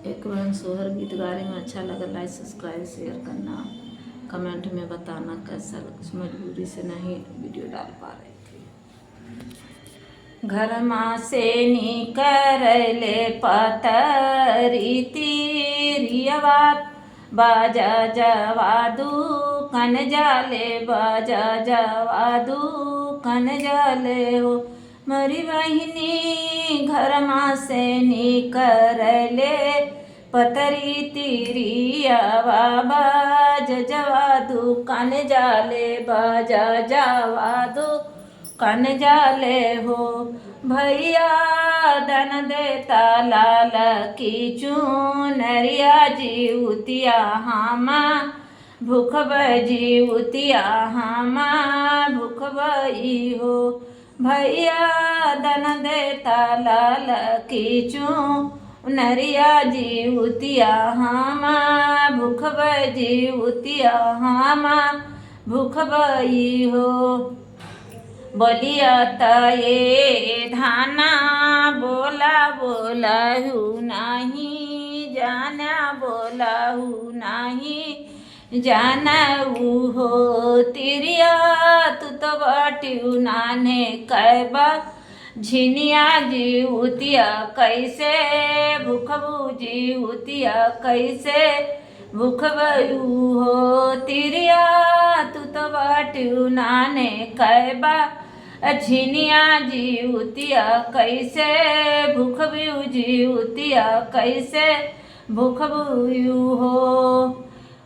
एक रंग सोहर गीत गा रही हूँ। अच्छा लगा लाइक सब्सक्राइब शेयर करना, कमेंट में बताना कैसा लगा। कुछ मजबूरी से नहीं वीडियो डाल पा रही थी। घर माँ से निकले पतरी तीरियवात बाजा जवादू कन जाले बाजा जवादू कन जाले हो। मरी बहिनी घर माँ से निकले पतरी तीरियावा बाज जवादू कन जाले बाजा जवादू कन जाले हो। भैया दन देता लाल की चूनरिया जीवतिया हामा भूख जीवतिया हामा भूख बई हो। भैया दन देता लाल की चूनरिया जीवतिया हामा भूख जीवतिया हामा भूख बई हो। बोलिया ये धाना बोला बोलाहू नहीं जाना बोलाहू नहीं जानऊ हो। तिरिया तू तो बाटियू नाने कैबा झिनिया जीवतिया कैसे भूखबू जीवतिया कैसे भूख बयू हो। तिरिया तू तो बाटियू नाने कैबा झिनिया जीवतिया कैसे भूख बियू जीवतिया कैसे भूख बुयू हो।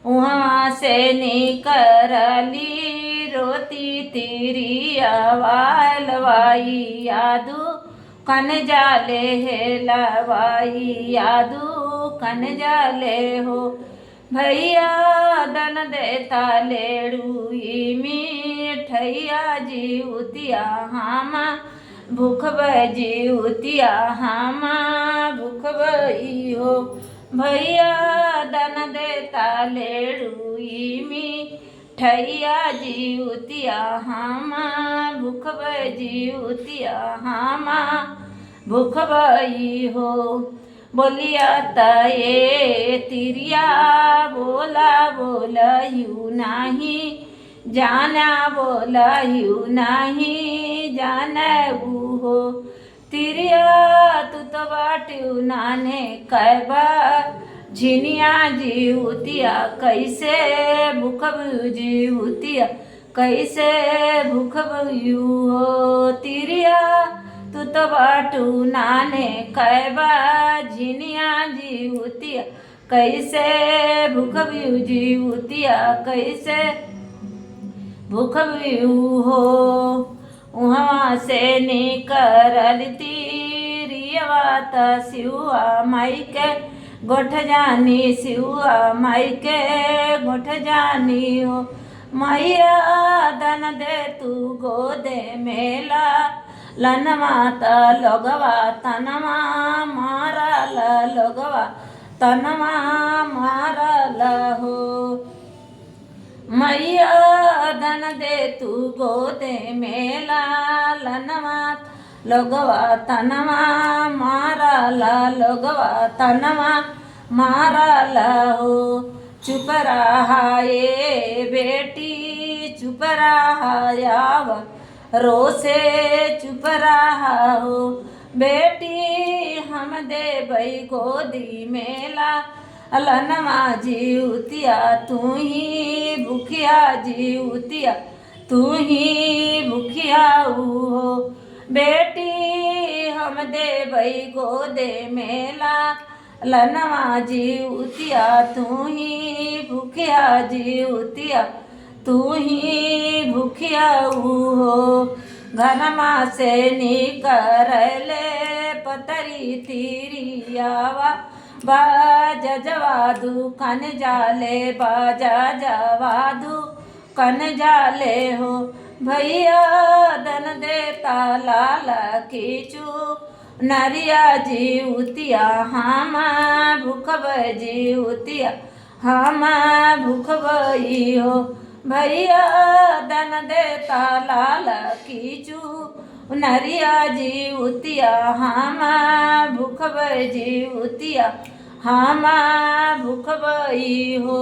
वहाँ से निकरली रोती तिरिया वालवाई यादू कन जाले है लवाई यादू कन जाले हो। भैया दन देता लेड़ुई मिठैया जीवतिया हामा भूख जीवतिया हामा भूख बई हो। भैया दन देता लेड़ुई मिठैया जीवतिया हामा भूख जीवतिया हामा भूख बई हो। बोलिया ये तिरिया बोला बोलयू नहीं जाना बोलयू नहीं जानू हो। तिरिया तू तो बाटियू नाने कैबा झिनिया जीवतिया कैसे भूख जीवतिया कैसे भूख बयू हो। तिरिया तू तो बाटू नाने कैबा झिनिया जीवतिया कैसे भूख जीवतिया कैसे भूख बियू हो। वहाँ से निकरल तीरियवात सिवा माई के गोठ जानी सिवा माई के गोठ जानी हो। मैया दन दे तू गोदे मेला लनमाता लोगवा तनमा मारल लोगवा तनमा मारल हो। मैया दन दे तू गोदे मेला लनमात लोगवा तनमा मारल लोगवा तनमा मारल हो। चुप रहा ये बेटी चुप रहा याव रोसे चुप रहा हो। बेटी हम दे बई गोदी मेला लनवा जीवतिया तू ही भूखिया जीवतिया तू ही भूखिया हो। बेटी हम दे बई गोदे मेला लनवा जीवतिया तू ही भूखिया जीवतिया तू ही भूखिया हो। घर माँ से निकरले पतरी तीरियावा बाजा जवादू कन जाले बाजा जवादू कन जाले हो। भैया दन देता लाल खींचू नरिया जीवतिया हामा भूख जीवतिया हामा भूख बई हो। भैया दन देता लाल खींचू नरिया जीवतिया हामा भूख जीवतिया हमा भूखबई हो